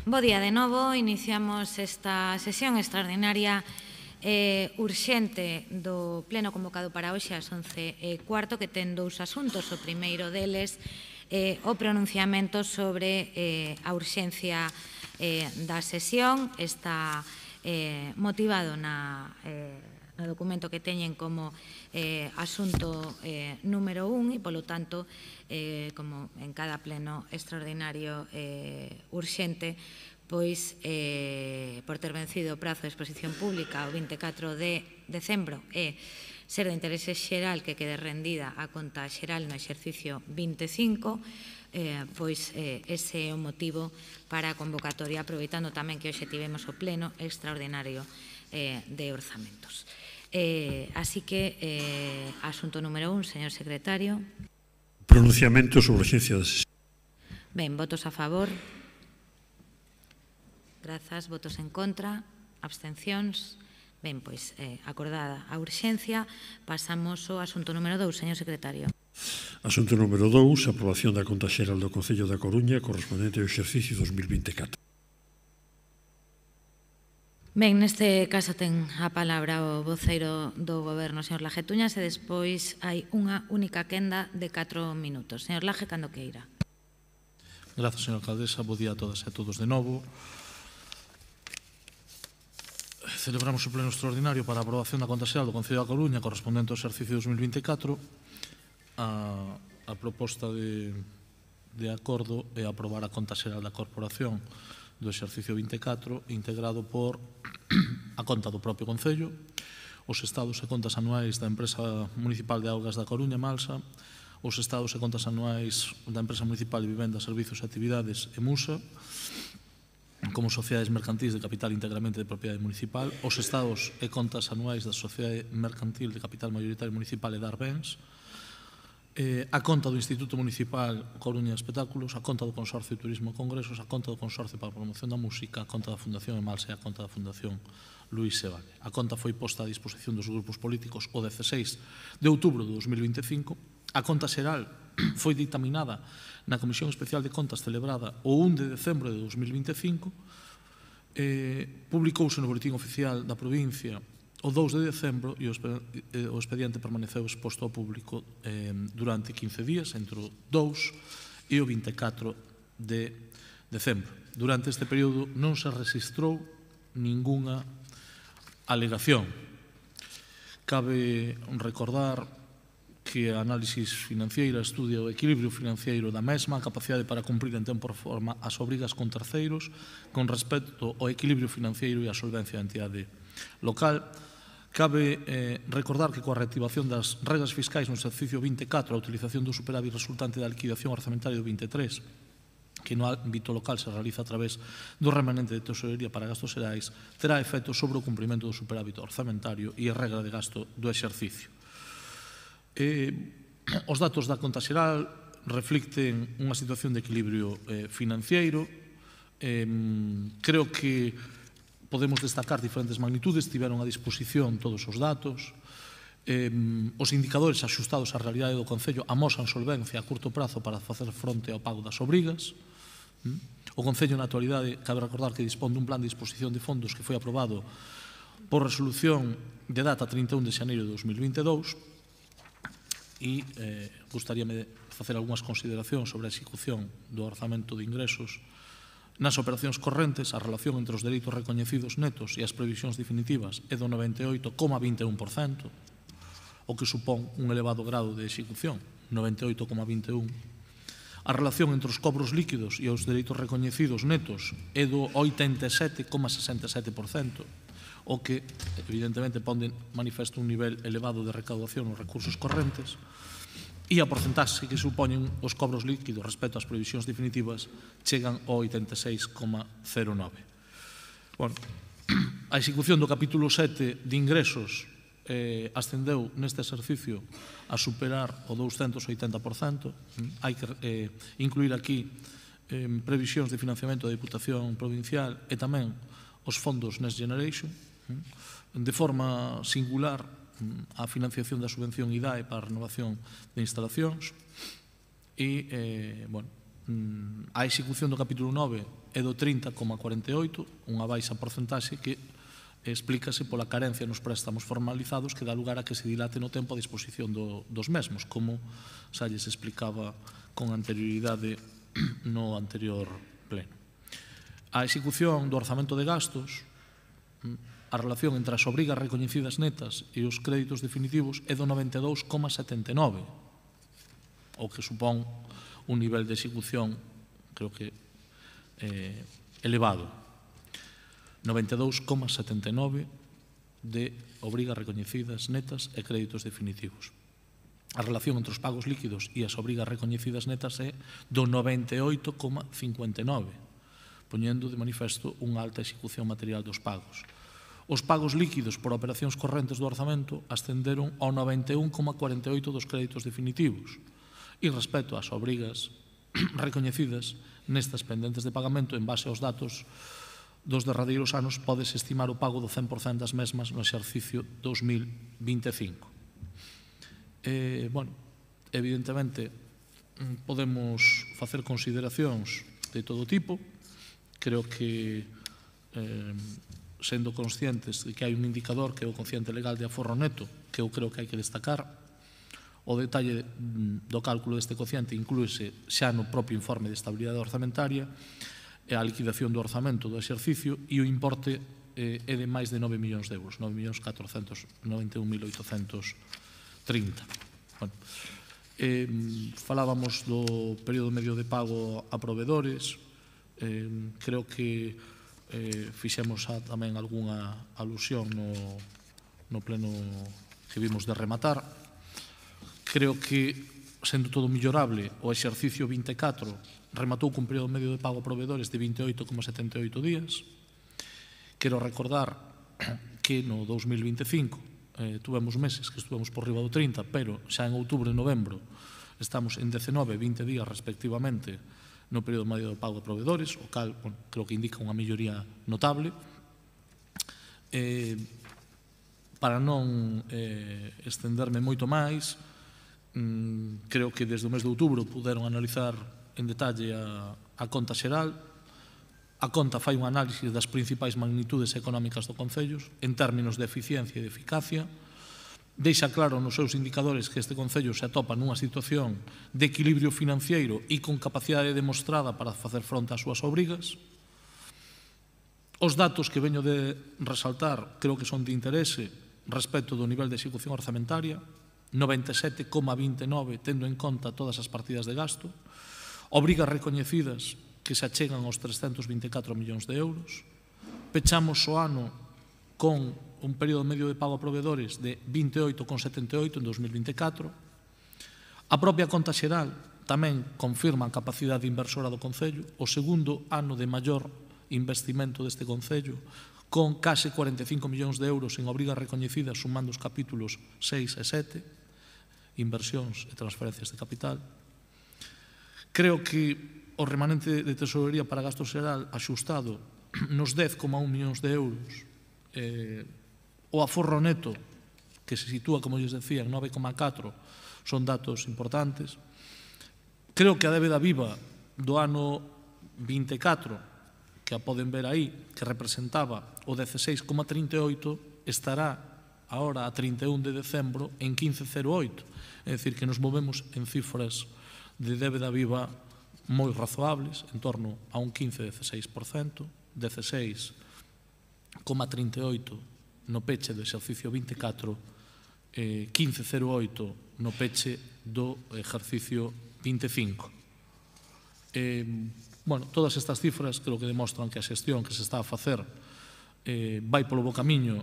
Bo día de novo, iniciamos esta sesión extraordinaria urxente do pleno convocado para hoxe ás 11:15, que ten dous asuntos. O primeiro deles o pronunciamento sobre a urxencia da sesión. Está motivado no documento que teñen como asunto número 1 e, polo tanto, como en cada pleno extraordinario urxente, pois, por ter vencido o prazo de exposición pública o 24 de decembro e ser de interese xeral que quede rendida a conta xeral no exercicio 25, pois ese é o motivo para a convocatoria, aproveitando tamén que hoxe tivemos o pleno extraordinario de orzamentos. Así que, asunto número 1, señor secretario. Pronunciamento sobre urxencia da sesión. Ben, votos a favor. Grazas. Votos en contra. Abstencións. Ben, pois, acordada a urxencia. Pasamos ao asunto número 2, señor secretario. Asunto número 2, aprobación da conta xeral do Concello da Coruña correspondente ao exercicio 2024. Ben, neste caso ten a palabra o voceiro do Goberno, señor Laje Tuñas, e despois hai unha única quenda de 4 minutos. Señor Laje, cando queira. Grazas, señora alcaldesa. Bo día a todas e a todos de novo. Celebramos o pleno extraordinario para a aprobación da conta xeral do Concello da Coruña correspondente ao exercicio 2024. A proposta de acordo é aprobar a conta xeral da Corporación do exercicio 24, integrado por a conta do propio Concello, os estados e contas anuais da Empresa Municipal de Augas da Coruña, Malsa, os estados e contas anuais da Empresa Municipal de Vivenda, Servizos e Actividades, EMUSA, como sociedades mercantis de capital íntegramente de propiedade municipal, os estados e contas anuais da Sociedade Mercantil de Capital Mayoritario Municipal e Darbens, a conta do Instituto Municipal Coruña Espectáculos, a conta do Consorcio de Turismo e Congresos, a conta do Consorcio para a Promoción da Música, a conta da Fundación Emalsa e a conta da Fundación Luís Sebane. A conta foi posta a disposición dos grupos políticos o 16 de outubro de 2025. A conta xeral foi dictaminada na Comisión Especial de Contas celebrada o 1 de decembro de 2025. Publicouse no Boletín Oficial da provincia o 2 de decembro e o expediente permaneceu exposto ao público durante 15 días, entre o 2 e o 24 de decembro. Durante este período non se registrou ningunha alegación. Cabe recordar que a análisis financiera estudia o equilibrio financiero da mesma, a capacidade para cumprir en tempo e forma as obrigas con terceiros, con respecto ao equilibrio financiero e a solvencia da entidade local. Cabe recordar que coa reactivación das regras fiscais no exercicio 24, a utilización do superávit resultante da liquidación orzamentaria do 23, que no ámbito local se realiza a través do remanente de tesorería para gastos xerais, terá efecto sobre o cumprimento do superávit orzamentario e a regra de gasto do exercicio. Os datos da conta xeral reflicten unha situación de equilibrio financiero. Creo que podemos destacar diferentes magnitudes, tiveron a disposición todos os datos. Os indicadores axustados á realidade do Concello amosan solvencia a curto prazo para facer fronte ao pago das obrigas. O Concello, na actualidade, cabe recordar que dispón dun plan de disposición de fondos que foi aprobado por resolución de data 31 de xaneiro de 2022 e gustaríame facer algunhas consideracións sobre a execución do orzamento de ingresos. Nas operacións correntes, a relación entre os dereitos recoñecidos netos e as previsións definitivas é do 98,21%, o que supón un elevado grado de execución, 98,21%. A relación entre os cobros líquidos e os dereitos recoñecidos netos é do 87,67%, o que, evidentemente, pon de manifesto un nivel elevado de recaudación nos recursos correntes, e a porcentaxe que supoñen os cobros líquidos respecto ás previsións definitivas chegan ao 86,09%. Bueno, a execución do capítulo 7 de ingresos ascendeu neste exercicio a superar o 280%. Hai que incluir aquí previsións de financiamento da Diputación Provincial e tamén os fondos Next Generation, de forma singular a financiación da subvención IDAE para a renovación de instalacións e, a execución do capítulo 9 é do 30,48, unha baixa porcentaxe que explícase pola carencia nos préstamos formalizados que dá lugar a que se dilate no tempo a disposición dos mesmos, como xa lles explicaba con anterioridade no anterior pleno. A execución do orzamento de gastos, a relación entre as obrigas recoñecidas netas e os créditos definitivos é do 92,79, o que supón un nivel de execución, creo que, elevado. 92,79 de obrigas recoñecidas netas e créditos definitivos. A relación entre os pagos líquidos e as obrigas recoñecidas netas é do 98,59, poñendo de manifesto unha alta execución material dos pagos. Os pagos líquidos por operacións correntes do orzamento ascenderon ao 91,48 dos créditos definitivos e respecto ás obrigas recoñecidas nestas pendentes de pagamento en base aos datos dos derradeiros anos podes estimar o pago do 100% das mesmas no exercicio 2025. Evidentemente, podemos facer consideracións de todo tipo. Creo que, sendo conscientes de que hai un indicador que é o cociente legal de aforro neto, que eu creo que hai que destacar, o detalle do cálculo deste cociente inclúese xa no propio informe de estabilidade orzamentaria e a liquidación do orzamento do exercicio e o importe é de máis de 9 millóns de euros, 9.491.830. Falábamos do período medio de pago a proveedores. Creo que fixemos tamén algunha alusión no pleno que vimos de rematar. Creo que, sendo todo millorable, o exercicio 24 rematou cun período medio de pago a proveedores de 28,78 días. Quero recordar que no 2025 tuvemos meses que estuvemos por riba do 30, pero xa en outubro e novembro estamos en 19 e 20 días respectivamente no período medio de pago a proveedores, o cal creo que indica unha melloría notable. Para non estenderme moito máis, creo que desde o mes de outubro puderon analizar en detalle a conta xeral. A conta fai un análisis das principais magnitudes económicas do Concello en términos de eficiencia e de eficacia. Deixa claro nos seus indicadores que este Concello se atopa nunha situación de equilibrio financiero e con capacidade demostrada para facer fronte ás súas obrigas. Os datos que veño de resaltar creo que son de interese respecto do nivel de execución orzamentaria, 97,29 tendo en conta todas as partidas de gasto, obrigas recoñecidas que se achegan aos 324 millóns de euros. Pechamos o ano con un período medio de pago a proveedores de 28,78 en 2024. A propia conta xeral tamén confirma a capacidade inversora do Concello, o segundo ano de maior investimento deste Concello, con case 45 millóns de euros en obrigas recoñecidas sumando os capítulos 6 e 7, inversións e transferencias de capital. Creo que o remanente de tesorería para gasto xeral axustado nos 10,1 millóns de euros, o aforro neto que se sitúa, como lles decía, en 9,4, son datos importantes. Creo que a débeda viva do ano 24, que a poden ver aí, que representaba o 16,38, estará agora a 31 de decembro en 15,08, é dicir, que nos movemos en cifras de débeda viva moi razoables, en torno a un 15-16%, 16,38% no peche do exercicio 24, 15,08% no peche do exercicio 25. Todas estas cifras creo que demostran que a xestión que se está a facer vai polo bo camiño,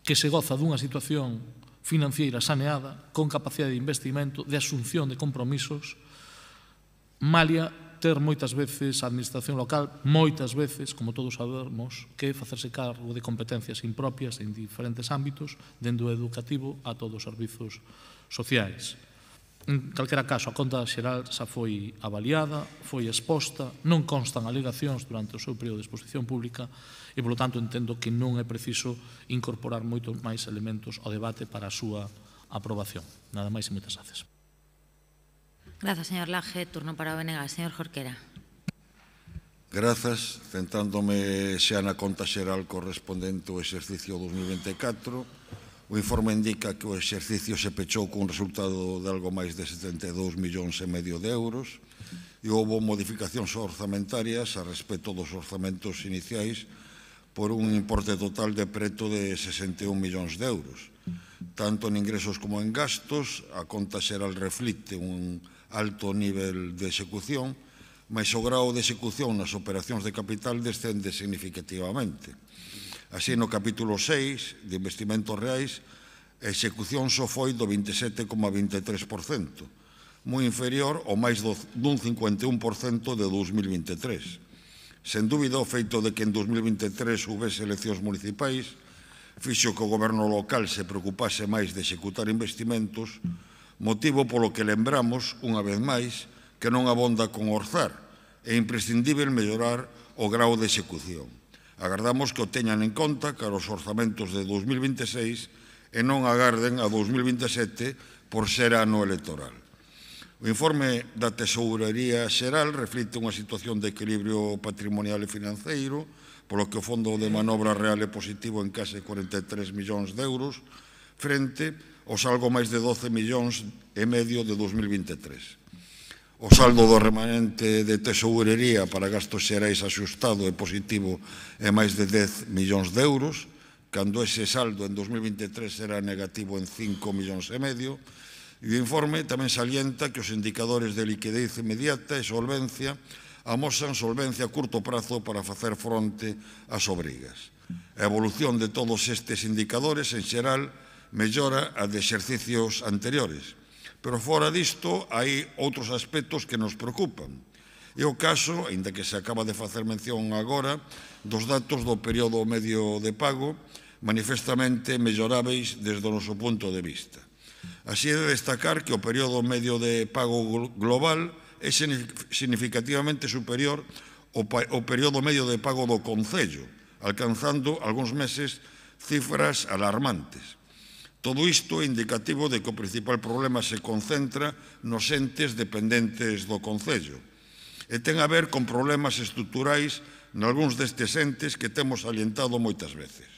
que se goza dunha situación financiera saneada, con capacidade de investimento, de asunción de compromisos, malia ter moitas veces a administración local, moitas veces, como todos sabemos, que facerse cargo de competencias impropias en diferentes ámbitos, dende o educativo a todos os servizos sociais. En calquera caso, a conta xeral xa foi avaliada, foi exposta, non constan alegacións durante o seu período de exposición pública e, polo tanto, entendo que non é preciso incorporar moitos máis elementos ao debate para a súa aprobación. Nada máis e moitas gracias. Grazas, señor Laje. Turno para o BNG. Señor Jorquera. Grazas. Centrándome xa na conta xeral correspondente ao exercicio 2024, o informe indica que o exercicio se pechou cun resultado de algo máis de 72,5 millóns de euros e houve modificacións orzamentarias a respecto dos orzamentos iniciais por un importe total de preto de 61 millóns de euros. Tanto en ingresos como en gastos, a conta xeral reflicte un alto nivel de execución, mas o grao de execución nas operacións de capital descende significativamente. Así, no capítulo 6 de investimentos reais, a execución só foi do 27,23%, moi inferior ao máis dun 51% de 2023. Sen dúbida, o feito de que en 2023 houvese eleccións municipais fixo que o goberno local se preocupase máis de executar investimentos, motivo polo que lembramos, unha vez máis, que non abonda con orzar, é imprescindível mellorar o grao de execución. Agardamos que o teñan en conta cara aos orzamentos de 2026 e non agarden a 2027 por ser ano electoral. O informe da Tesourería Xeral reflicte unha situación de equilibrio patrimonial e financeiro, polo que o fondo de manobra real é positivo en case 43 millóns de euros, frente aos algo máis de 12,5 millóns de 2023. O saldo do remanente de tesourería para gastos xerais axustado e positivo é máis de 10 millóns de euros, cando ese saldo en 2023 era negativo en 5,5 millóns. E o informe tamén salienta que os indicadores de liquidez inmediata e solvencia amosan solvencia a curto prazo para facer fronte ás obrigas. A evolución de todos estes indicadores, en xeral, mellora a de exercicios anteriores. Pero fora disto, hai outros aspectos que nos preocupan. É o caso, aínda que se acaba de facer mención agora, dos datos do período medio de pago, manifestamente melloráveis desde o noso punto de vista. Así é de destacar que o período medio de pago global é significativamente superior ao período medio de pago do Concello, alcanzando algúns meses cifras alarmantes. Todo isto é indicativo de que o principal problema se concentra nos entes dependentes do Concello e ten a ver con problemas estruturais nalgúns destes entes que temos alientado moitas veces.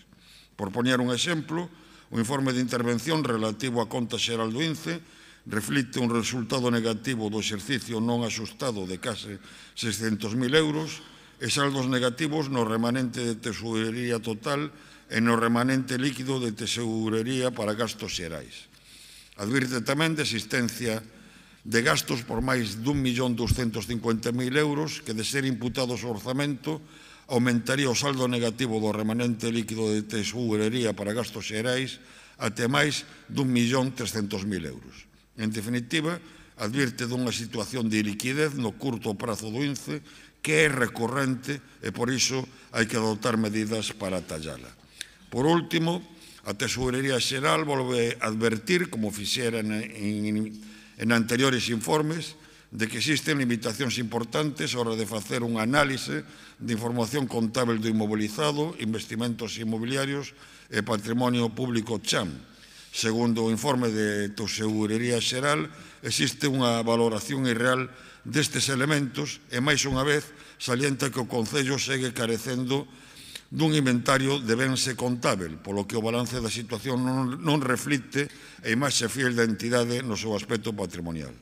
Por poñer un exemplo, o informe de intervención relativo á conta xeral do INCE reflicte un resultado negativo do exercicio non axustado de case 600.000 euros e saldos negativos no remanente de tesourería total e no remanente líquido de tesourería para gastos xerais. Advirte tamén de existencia de gastos por máis de 1.250.000 euros que, de ser imputados ao orzamento, aumentaría o saldo negativo do remanente líquido de tesourería para gastos xerais até máis de 1.300.000 euros. En definitiva, advirte dunha situación de liquidez no curto prazo do INCE que é recorrente e, por iso, hai que adoptar medidas para tallala. Por último, a Tesourería Xeral volve a advertir, como fixera en anteriores informes, de que existen limitacións importantes a hora de facer un análise de información contábil do inmobilizado, investimentos inmobiliarios e patrimonio público CHAM. Segundo o informe de Tesourería Xeral, existe unha valoración irreal destes elementos e, máis unha vez, salienta que o Concello segue carecendo dun inventario de bense contábil, polo que o balance da situación non reflicte a imaxe fiel da entidade no seu aspecto patrimonial.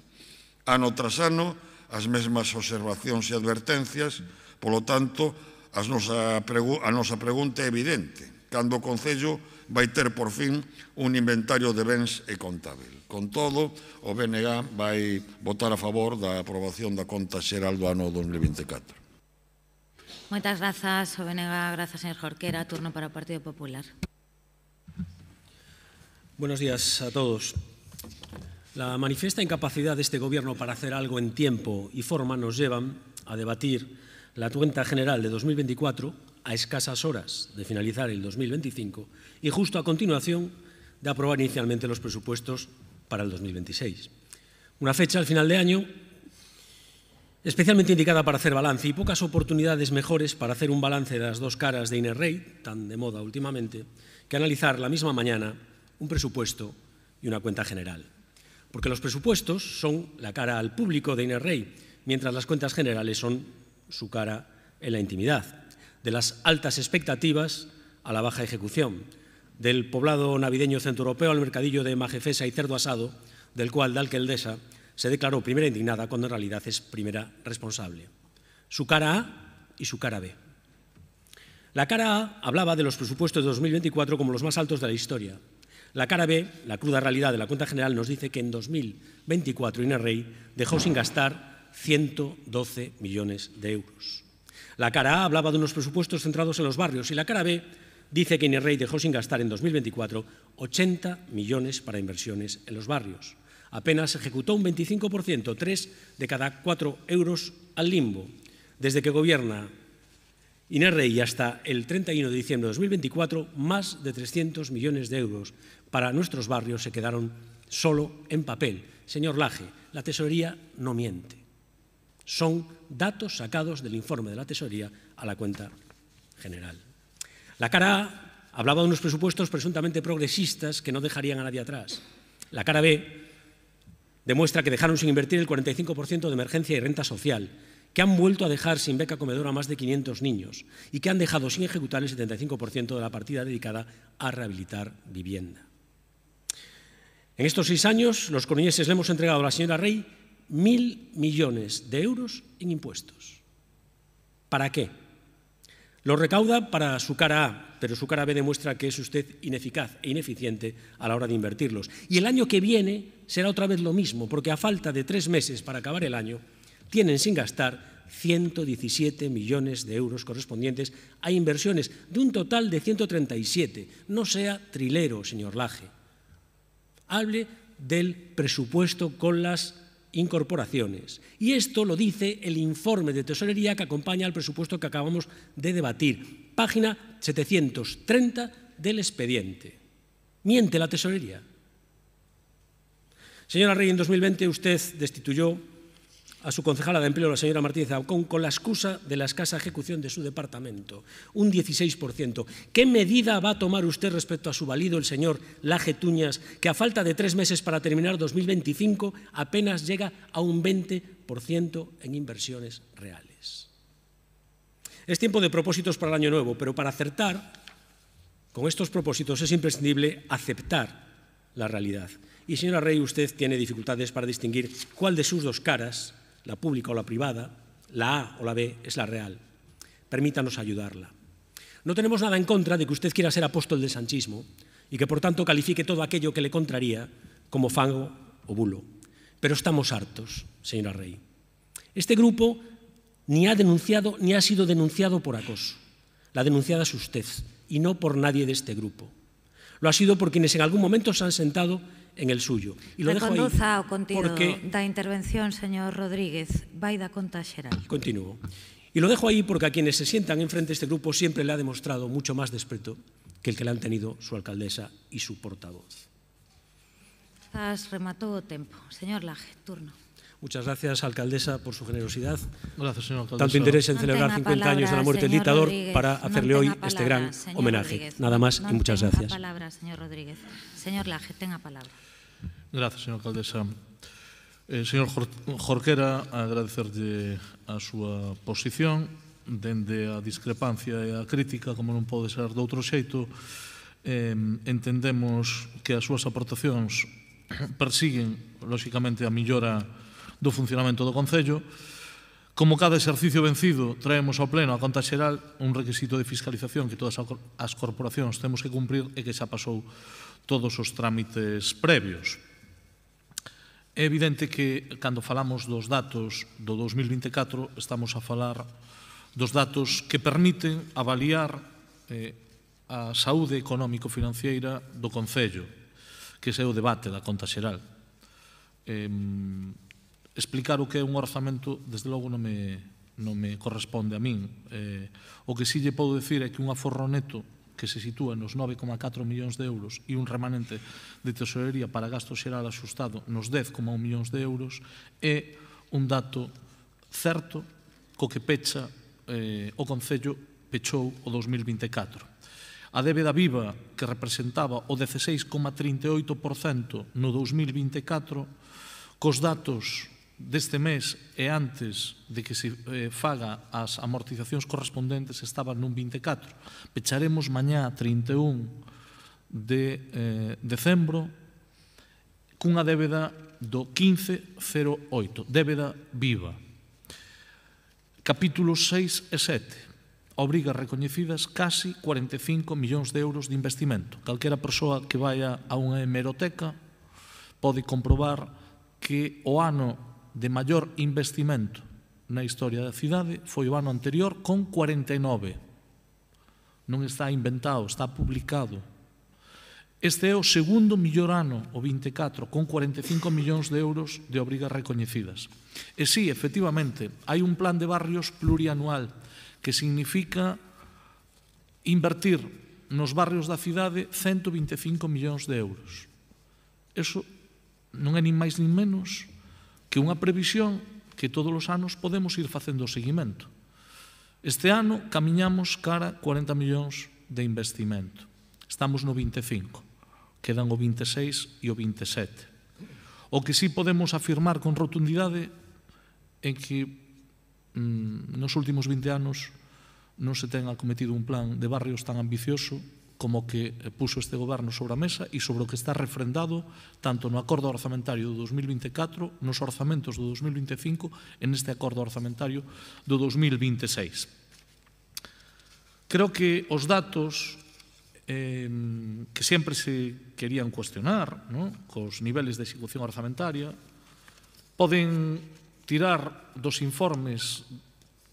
Ano tras ano, as mesmas observacións e advertencias, polo tanto, a nosa pregunta é evidente: cando o Concello vai ter por fin un inventario de bens e contábil? Con todo, o BNG vai votar a favor da aprobación da conta xeral do ano 2024. Moitas grazas, o BNG. Grazas, señor Jorquera. Turno para o Partido Popular. Buenos días a todos. La manifiesta incapacidad de este Gobierno para hacer algo en tiempo y forma nos llevan a debatir la cuenta general de 2024 a escasas horas de finalizar el 2025 y justo a continuación de aprobar inicialmente los presupuestos para el 2026. Una fecha, al final de año, especialmente indicada para hacer balance y pocas oportunidades mejores para hacer un balance de las dos caras de Inés Rey, tan de moda últimamente, que analizar la misma mañana un presupuesto y una cuenta general. Porque los presupuestos son la cara al público de Inés Rey, mientras las cuentas generales son su cara en la intimidad. De las altas expectativas a la baja ejecución, del poblado navideño centroeuropeo al mercadillo de majefesa y cerdo asado, del cual la alcaldesa se declaró primera indignada cuando en realidad es primera responsable. Su cara A y su cara B. La cara A hablaba de los presupuestos de 2024 como los más altos de la historia. La cara B, la cruda realidad de la cuenta general, nos dice que en 2024 Inés Rey dejó sin gastar 112 millones de euros. La cara A hablaba de unos presupuestos centrados en los barrios y la cara B dice que Inés Rey dejó sin gastar en 2024 80 millones para inversiones en los barrios. Apenas ejecutó un 25%, 3 de cada 4 euros al limbo. Desde que gobierna Inés Rey hasta el 31 de diciembre de 2024, más de 300 millones de euros para nuestros barrios se quedaron solo en papel. Señor Laje, la tesorería no miente. Son datos sacados del informe de la tesorería a la cuenta general. La cara A hablaba de unos presupuestos presuntamente progresistas que no dejarían a nadie atrás. La cara B demuestra que dejaron sin invertir el 45% de emergencia y renta social, que han vuelto a dejar sin beca comedor a más de 500 niños y que han dejado sin ejecutar el 75% de la partida dedicada a rehabilitar vivienda. En estos 6 años, los coruñeses le hemos entregado a la señora Rey 1.000 millones de euros en impuestos. ¿Para qué? Lo recauda para su cara A, pero su cara B demuestra que es usted ineficaz e ineficiente a la hora de invertirlos. Y el año que viene será otra vez lo mismo, porque a falta de 3 meses para acabar el año, tienen sin gastar 117 millones de euros correspondientes a inversiones de un total de 137. No sea trilero, señor Laje. Hable del presupuesto con las incorporaciones. Y esto lo dice el informe de tesorería que acompaña al presupuesto que acabamos de debatir. Página 730 del expediente. ¿Miente la tesorería? Señora Rey, en 2020 usted destituyó a su concejala de empleo, la señora Martínez Aucón, con la excusa de la escasa ejecución de su departamento, un 16%. ¿Qué medida va a tomar usted respecto a su valido, el señor Laje Tuñas, que a falta de 3 meses para terminar 2025 apenas llega a un 20% en inversiones reales? Es tiempo de propósitos para el año nuevo, pero para acertar con estos propósitos es imprescindible aceptar la realidad. Y, señora Rey, usted tiene dificultades para distinguir cuál de sus dos caras, la pública o la privada, la A o la B, es la real. Permítanos ayudarla. No tenemos nada en contra de que usted quiera ser apóstol del sanchismo y que, por tanto, califique todo aquello que le contraría como fango o bulo. Pero estamos hartos, señora Rey. Este grupo ni ha denunciado ni ha sido denunciado por acoso. La denunciada es usted y no por nadie de este grupo. Lo ha sido por quienes en algún momento se han sentado en el suyo. E lo dejo aí Reconduza o contido porque da intervención, señor Rodríguez. Vai da conta xeral. Continúo. Y lo dejo ahí porque a quienes se sientan enfrente de este grupo siempre le ha demostrado mucho más desprecio que el que le han tenido su alcaldesa y su portavoz. Rematou o tempo. Señor Laje, turno. Muchas gracias, alcaldesa, por su generosidad. Gracias, señor alcaldesa. Tanto interés en Non celebrar ten a 50 años de la muerte del palabra, dictador señor para Rodríguez. hacerle Non hoy ten a este palabra, gran señor homenaje. Rodríguez. Nada más y muchas Non gracias. ten a palabra, señor Rodríguez. Señor Laje, ten a palabra. Gracias, señor alcaldesa. Señor Jorquera, agradecerlle a súa posición dende a discrepancia e a crítica, como non pode ser de outro xeito. Entendemos que as súas aportacións persiguen, lóxicamente, a millora do funcionamento do Concello. Como cada exercicio vencido, traemos ao Pleno a conta xeral un requisito de fiscalización que todas as corporacións temos que cumprir e que xa pasou todos os trámites previos. É evidente que, cando falamos dos datos do 2024, estamos a falar dos datos que permiten avaliar a saúde económico-financiera do Concello, que ese é o debate da conta xeral. Explicar o que é un orzamento, desde logo, non me corresponde a min. O que sí lle podo decir é que un aforro neto que se sitúa nos 9,4 millóns de euros e un remanente de tesorería para gasto xeral axustado nos 10,1 millóns de euros, é un dato certo co que pecha o Concello pechou o 2024. A débeda viva, que representaba o 16,38% no 2024, cos datos deste mes e antes de que se faga as amortizacións correspondentes estaba nun 24. Pecharemos mañá 31 de decembro cunha débeda do 15,08, débeda viva. Capítulos 6 e 7. Obrigas recoñecidas casi 45 millóns de euros de investimento. Calquera persoa que vaya a unha hemeroteca pode comprobar que o ano de maior investimento na historia da cidade foi o ano anterior con 49. Non está inventado, está publicado. Este é o segundo millor ano, o 24, con 45 millóns de euros de obrigas recoñecidas. E sí, efectivamente, hai un plan de barrios plurianual que significa invertir nos barrios da cidade 125 millóns de euros. Eso non é nin máis nin menos que unha previsión que todos os anos podemos ir facendo o seguimento. Este ano camiñamos cara 40 millóns de investimento. Estamos no 25, quedan o 26 e o 27. O que sí podemos afirmar con rotundidade é que nos últimos 20 anos non se ten acometido un plan de barrios tan ambicioso como que puxo este goberno sobre a mesa e sobre o que está refrendado tanto no acordo orzamentario do 2024, nos orzamentos do 2025 e neste acordo orzamentario do 2026. Creo que os datos que sempre se querían cuestionar, cos niveles de execución orzamentaria, poden tirar dos informes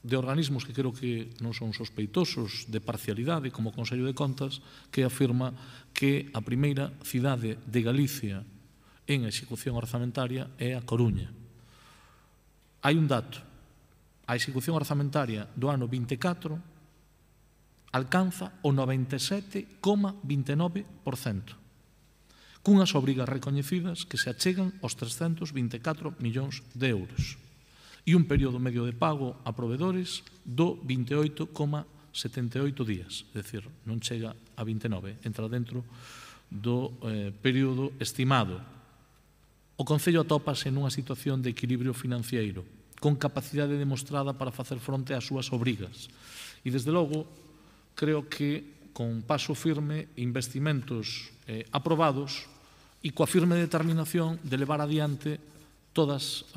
de organismos que creo que non son sospeitosos de parcialidade, como o Consello de Contas, que afirma que a primeira cidade de Galicia en execución orzamentaria é a Coruña. Hai un dato. A execución orzamentaria do ano 24 alcanza o 97,29%, cunhas obrigas recoñecidas que se achegan aos 324 millóns de euros. E un período medio de pago a provedores do 28,78 días, é dicir, non chega a 29, entra dentro do período estimado. O Concello atópase nunha situación de equilibrio financiero, con capacidade demostrada para facer fronte ás súas obrigas. E, desde logo, creo que con paso firme, investimentos aprobados e coa firme determinación de levar adiante todas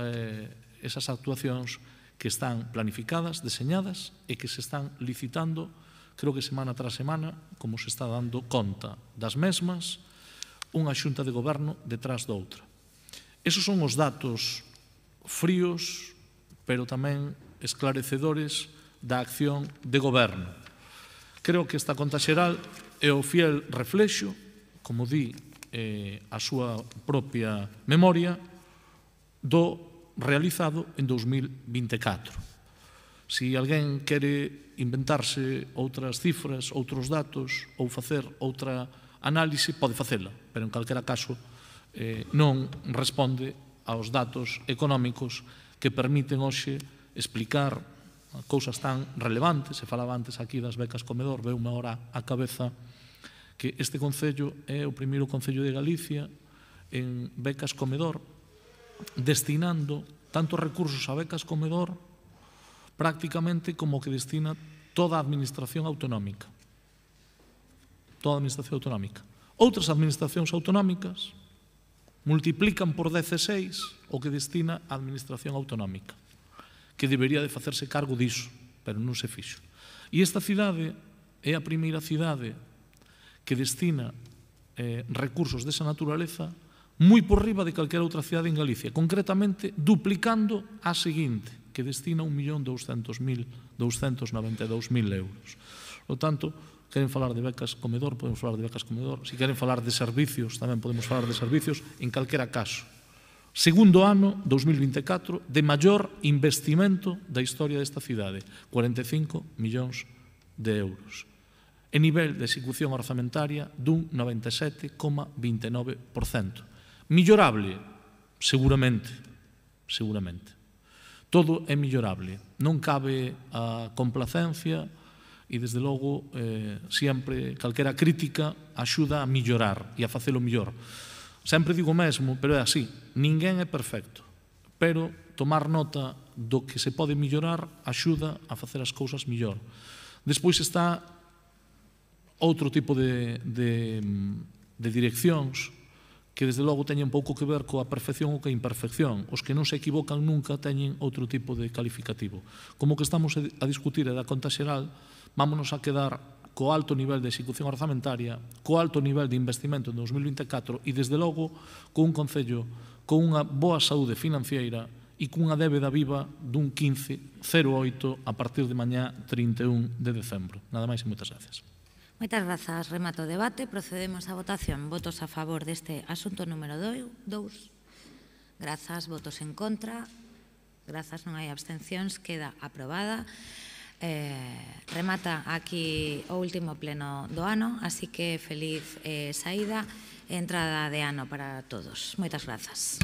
esas actuacións que están planificadas, deseñadas e que se están licitando, creo que semana tras semana, como se está dando conta das mesmas, unha xunta de goberno detrás doutra. Esos son os datos fríos, pero tamén esclarecedores da acción de goberno. Creo que esta conta xeral é o fiel reflexo, como di a súa propia memoria, do realizado en 2024. Se alguén quere inventarse outras cifras, outros datos ou facer outra análise, pode facela, pero en calquera caso non responde aos datos económicos que permiten hoxe explicar cousas tan relevantes. Se falaba antes aquí das becas comedor, veu unha hora á cabeza que este Concello é o primeiro Concello de Galicia en becas comedor, destinando tantos recursos a becas comedor prácticamente como que destina toda a administración autonómica. Toda a administración autonómica. Outras administracións autonómicas multiplican por 16 o que destina a administración autonómica, que debería de facerse cargo diso, pero non se fixo. E esta cidade é a primeira cidade que destina recursos desa naturaleza moi por riba de calquera outra cidade en Galicia, concretamente duplicando a seguinte, que destina 1.292.000 euros. Por tanto, queren falar de becas comedor, podemos falar de becas comedor. Se queren falar de servicios, tamén podemos falar de servicios, en calquera caso. Segundo ano, 2024, de maior investimento da historia desta cidade, 45 millóns de euros. e nivel de execución orzamentaria dun 97,29%. Millorable? Seguramente. Todo é millorable. Non cabe a complacencia e, desde logo, sempre calquera crítica axuda a millorar e a facelo millor. Sempre digo o mesmo, pero é así. Ninguén é perfecto, pero tomar nota do que se pode millorar axuda a facer as cousas millor. Despois está outro tipo de direccións que, desde logo, teñen pouco que ver coa perfección ou coa imperfección. Os que non se equivocan nunca teñen outro tipo de calificativo. Como que estamos a discutir da conta xeral, vámonos a quedar co alto nivel de execución orzamentaria, co alto nivel de investimento en 2024 e, desde logo, con un Concello con unha boa saúde financiera e cunha débeda viva dun 15,08 a partir de mañá 31 de decembro. Nada máis e moitas gracias. Moitas grazas. Remato o debate. Procedemos á votación. Votos a favor deste asunto número 2. Grazas. Votos en contra. Grazas. Non hai abstencións. Queda aprobada. Remata aquí o último pleno do ano, así que feliz saída e entrada de ano para todos. Moitas grazas.